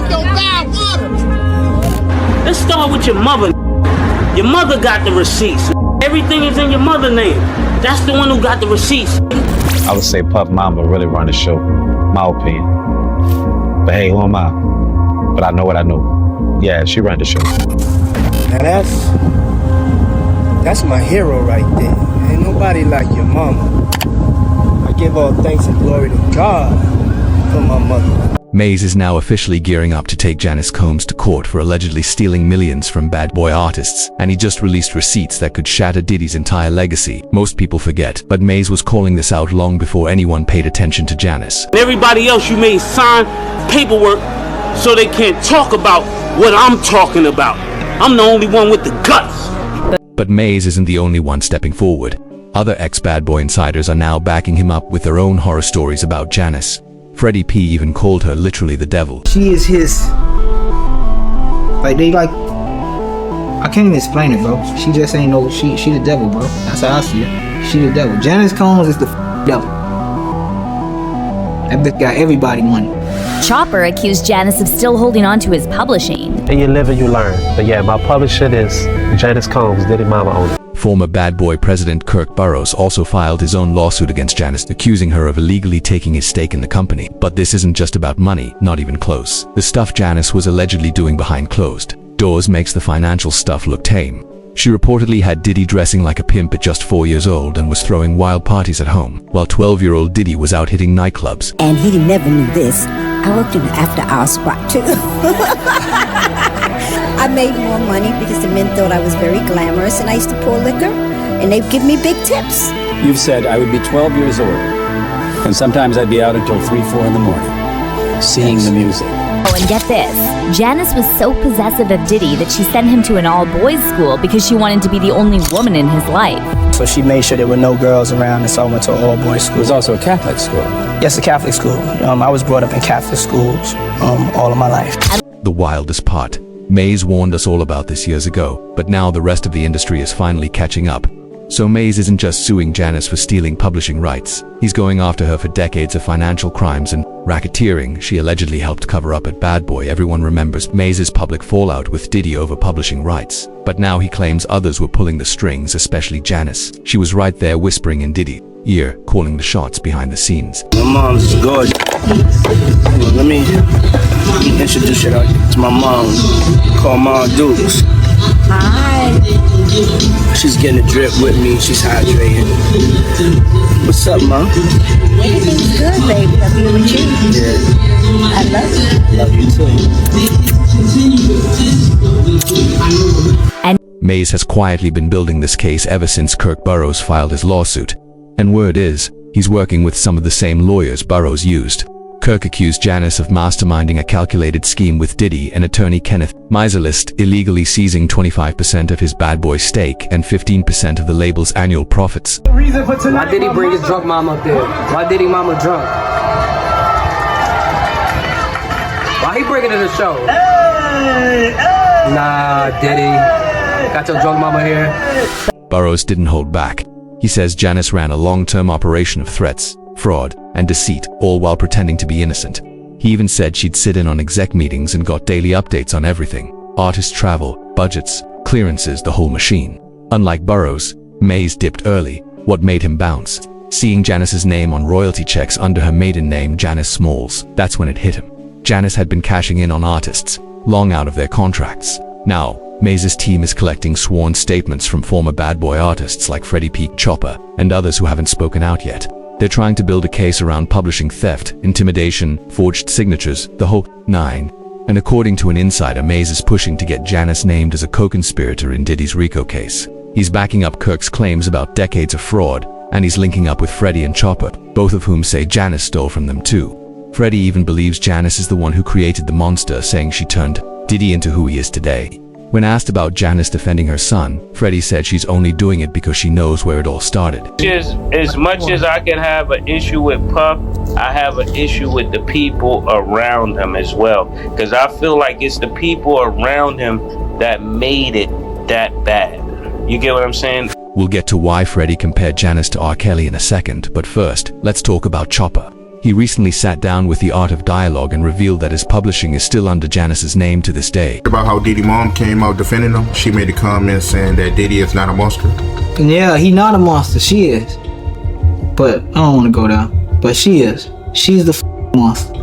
drink your bad water. Let's start with your mother. Your mother got the receipts. Everything is in your mother's name. That's the one who got the receipts. I would say Puff Mama really run the show, my opinion. But hey, who am I? But I know what I know. Yeah, she ran the show. Now that's my hero right there. Ain't nobody like your mama. I give all thanks and glory to God for my mother. Maze is now officially gearing up to take Janice Combs to court for allegedly stealing millions from bad boy artists, and he just released receipts that could shatter Diddy's entire legacy. Most people forget, but Maze was calling this out long before anyone paid attention to Janice. Everybody else you made sign paperwork so they can't talk about what I'm talking about. I'm the only one with the guts. But Maze isn't the only one stepping forward. Other ex-Bad Boy insiders are now backing him up with their own horror stories about Janice. Freddie P even called her literally the devil. She is his, I can't even explain it, bro. She just ain't no, she the devil, bro. That's how I see it. She the devil. Janice Combs is the devil. That bitch got everybody money. Chopper accused Janice of still holding on to his publishing. And you live and you learn. But yeah, my publisher is Janice Combs, Diddy Mama owner. Former Bad Boy president Kirk Burrows also filed his own lawsuit against Janice, accusing her of illegally taking his stake in the company. But this isn't just about money, not even close. The stuff Janice was allegedly doing behind closed doors makes the financial stuff look tame. She reportedly had Diddy dressing like a pimp at just 4 years old and was throwing wild parties at home, while 12-year-old Diddy was out hitting nightclubs. And he never knew this. I worked in the after-hour spot too. I made more money because the men thought I was very glamorous, and I used to pour liquor, and they'd give me big tips. You've said I would be 12 years old, and sometimes I'd be out until 3, 4 in the morning, seeing the music. Oh, and get this. Janice was so possessive of Diddy that she sent him to an all-boys school because she wanted to be the only woman in his life. So she made sure there were no girls around, and so I went to an all-boys school. It was also a Catholic school. Yes, a Catholic school. I was brought up in Catholic schools all of my life. The wildest part. Maze warned us all about this years ago, but now the rest of the industry is finally catching up. So Maze isn't just suing Janice for stealing publishing rights. He's going after her for decades of financial crimes and racketeering she allegedly helped cover up at Bad Boy. Everyone remembers Maze's public fallout with Diddy over publishing rights. But now he claims others were pulling the strings, especially Janice. She was right there whispering in Diddy's ear, calling the shots behind the scenes. My mom's gorgeous. Let me introduce you to my mom, called Mom Dukes. Hi. She's getting a drip with me. She's hydrating. What's up, Mom? Everything's good, baby. I'm here with you. Yeah. I love you. Love you too. And Maze has quietly been building this case ever since Kirk Burrows filed his lawsuit. And word is, he's working with some of the same lawyers Burrows used. Kirk accused Janice of masterminding a calculated scheme with Diddy and attorney Kenneth Miserlist, illegally seizing 25% of his Bad Boy stake and 15% of the label's annual profits. Why did he bring his drunk mom up there? Why did he mama drunk? Why he bringing her to the show? Nah, Diddy. Got your drunk mama here. Burrows didn't hold back. He says Janice ran a long-term operation of threats, fraud, and deceit, all while pretending to be innocent. He even said she'd sit in on exec meetings and got daily updates on everything: artist travel, budgets, clearances, the whole machine. Unlike Burrows, Maze dipped early. What made him bounce? Seeing Janice's name on royalty checks under her maiden name, Janice Smalls. That's when it hit him. Janice had been cashing in on artists, long out of their contracts. Now, Maze's team is collecting sworn statements from former Bad Boy artists like Freddie P, Chopper, and others who haven't spoken out yet. They're trying to build a case around publishing theft, intimidation, forged signatures, the whole nine. And according to an insider, Maze is pushing to get Janice named as a co-conspirator in Diddy's RICO case. He's backing up Kirk's claims about decades of fraud, and he's linking up with Freddie and Chopper, both of whom say Janice stole from them too. Freddie even believes Janice is the one who created the monster, saying she turned Diddy into who he is today. When asked about Janice defending her son, Freddie said she's only doing it because she knows where it all started. As much as I can have an issue with Puff, I have an issue with the people around him as well. Because I feel like it's the people around him that made it that bad. You get what I'm saying? We'll get to why Freddie compared Janice to R. Kelly in a second, but first, let's talk about Chopper. he recently sat down with the Art of Dialogue and revealed that his publishing is still under Janice's name to this day. About how Diddy mom came out defending him, she made a comment saying that Diddy is not a monster. Yeah, he not a monster. She is. But I don't want to go there. But she is. She's the monster.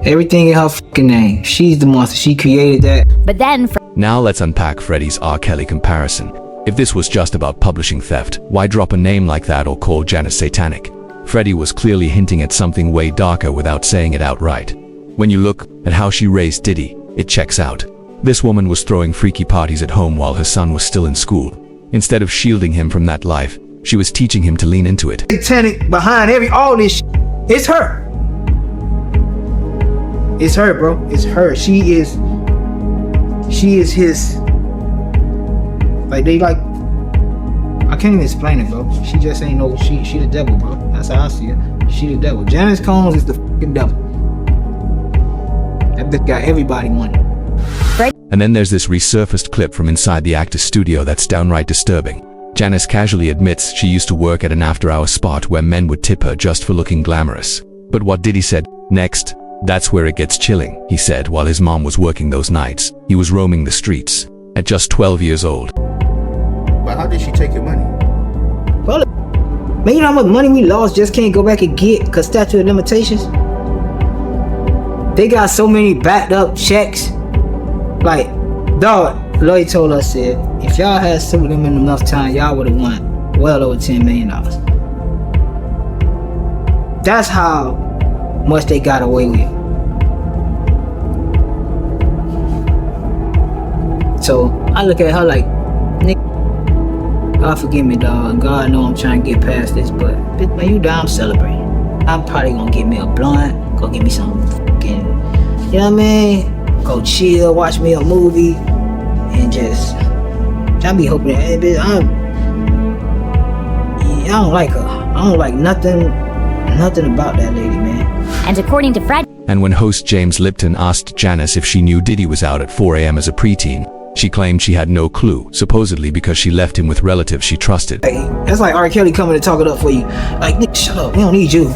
Everything in her fucking name. She's the monster. She created that. But then... Now let's unpack Freddie's R. Kelly comparison. If this was just about publishing theft, why drop a name like that or call Janice satanic? Freddie was clearly hinting at something way darker without saying it outright. When you look at how she raised Diddy, it checks out. This woman was throwing freaky parties at home while her son was still in school. Instead of shielding him from that life, she was teaching him to lean into it. Satanic behind all this shit. It's her. It's her, bro. It's her. She is his. Like I can't even explain it, bro. She just ain't no. She the devil, bro. That's how I see it. She the devil. Janice Combs is the fucking devil. That bitch got everybody money. And then there's this resurfaced clip from inside the actor's studio that's downright disturbing. Janice casually admits she used to work at an after-hours spot where men would tip her just for looking glamorous. But what Diddy said next, that's where it gets chilling. He said while his mom was working those nights, he was roaming the streets at just 12 years old. But how did she take your money? Well, man, you know how much money we lost just can't go back and get because statute of limitations? They got so many backed up checks. Like, dog, Lloyd told us that if y'all had some of them in enough time, y'all would have won well over $10 million. That's how much they got away with. So I look at her like, nigga, God forgive me, dog. God know I'm trying to get past this, but bitch, man, you die, I'm celebrating. I'm probably gonna get me a blunt, go get me some fucking, you know what I mean? Go chill, watch me a movie, and just, I be hoping, hey, bitch, I don't like her. I don't like nothing about that lady, man. And according to Fred... And when host James Lipton asked Janice if she knew Diddy was out at 4 a.m. as a preteen, she claimed she had no clue, supposedly because she left him with relatives she trusted. Hey, that's like R. Kelly coming to talk it up for you. Like, Nick, shut up, we don't need you.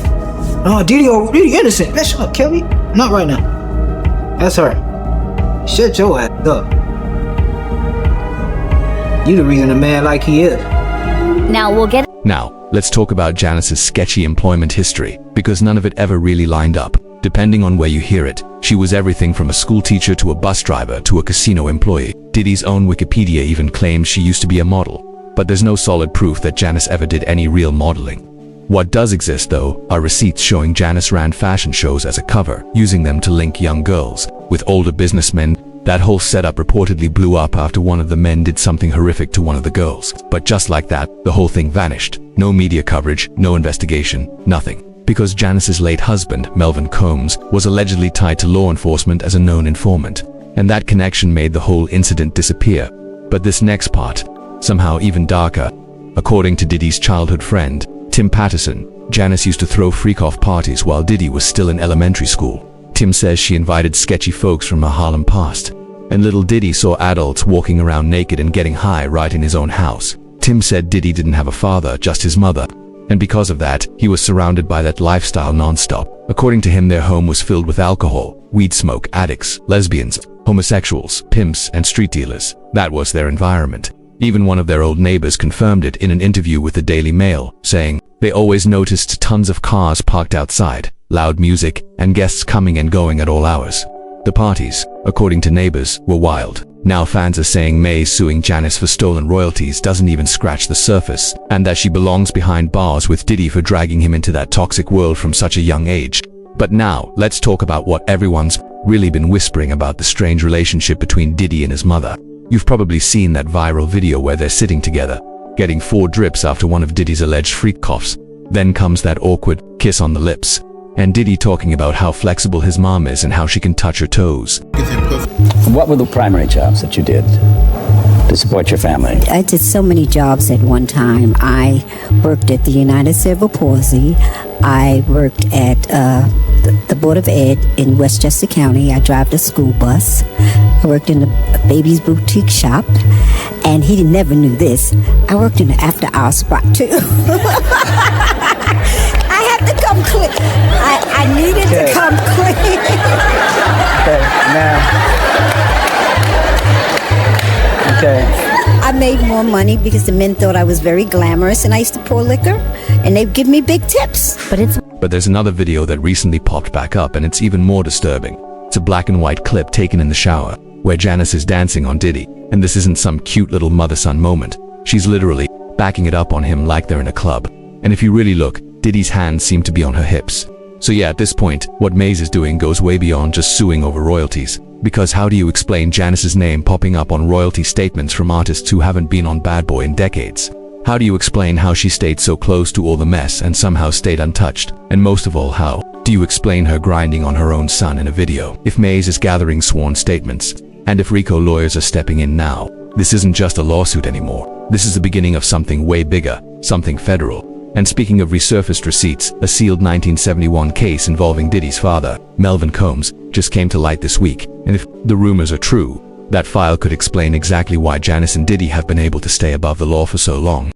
No, Diddy innocent. Man, shut up, Kelly. Not right now. That's her. Shut your ass up. You the reason a man like he is. Now let's talk about Janice's sketchy employment history, because none of it ever really lined up. Depending on where you hear it, she was everything from a school teacher to a bus driver to a casino employee. Diddy's own Wikipedia even claims she used to be a model, but there's no solid proof that Janice ever did any real modeling. What does exist, though, are receipts showing Janice ran fashion shows as a cover, using them to link young girls with older businessmen. That whole setup reportedly blew up after one of the men did something horrific to one of the girls. But just like that, the whole thing vanished. No media coverage, no investigation, nothing. Because Janice's late husband, Melvin Combs, was allegedly tied to law enforcement as a known informant. And that connection made the whole incident disappear. But this next part, somehow even darker. According to Diddy's childhood friend, Tim Patterson, Janice used to throw freak-off parties while Diddy was still in elementary school. Tim says she invited sketchy folks from her Harlem past. And little Diddy saw adults walking around naked and getting high right in his own house. Tim said Diddy didn't have a father, just his mother. And because of that, he was surrounded by that lifestyle non-stop. According to him, their home was filled with alcohol, weed smoke, addicts, lesbians, homosexuals, pimps, and street dealers. That was their environment. Even one of their old neighbors confirmed it in an interview with the Daily Mail, saying they always noticed tons of cars parked outside, loud music, and guests coming and going at all hours. The parties, according to neighbors, were wild. Now fans are saying May's suing Janice for stolen royalties doesn't even scratch the surface, and that she belongs behind bars with Diddy for dragging him into that toxic world from such a young age. But now, let's talk about what everyone's really been whispering about: the strange relationship between Diddy and his mother. You've probably seen that viral video where they're sitting together, getting 4 drips after one of Diddy's alleged freak coughs. Then comes that awkward kiss on the lips, and Diddy talking about how flexible his mom is and how she can touch her toes. What were the primary jobs that you did to support your family? I did so many jobs at one time. I worked at the United Cerebral Palsy. I worked at the Board of Ed in Westchester County. I drive the school bus. I worked in the baby's boutique shop. And he never knew this. I worked in the after-hour spot too. I have to to come clean. I needed to come clean. Okay, now. Okay. I made more money because the men thought I was very glamorous and I used to pour liquor and they'd give me big tips. But there's another video that recently popped back up and it's even more disturbing. It's a black and white clip taken in the shower where Janice is dancing on Diddy, and this isn't some cute little mother-son moment. She's literally backing it up on him like they're in a club. And if you really look, Diddy's hands seem to be on her hips. So yeah, at this point, what Maze is doing goes way beyond just suing over royalties. Because how do you explain Janice's name popping up on royalty statements from artists who haven't been on Bad Boy in decades? How do you explain how she stayed so close to all the mess and somehow stayed untouched? And most of all, how do you explain her grinding on her own son in a video? If Maze is gathering sworn statements, and if RICO lawyers are stepping in now, this isn't just a lawsuit anymore. This is the beginning of something way bigger, something federal. And speaking of resurfaced receipts, a sealed 1971 case involving Diddy's father, Melvin Combs, just came to light this week. And if the rumors are true, that file could explain exactly why Janice and Diddy have been able to stay above the law for so long.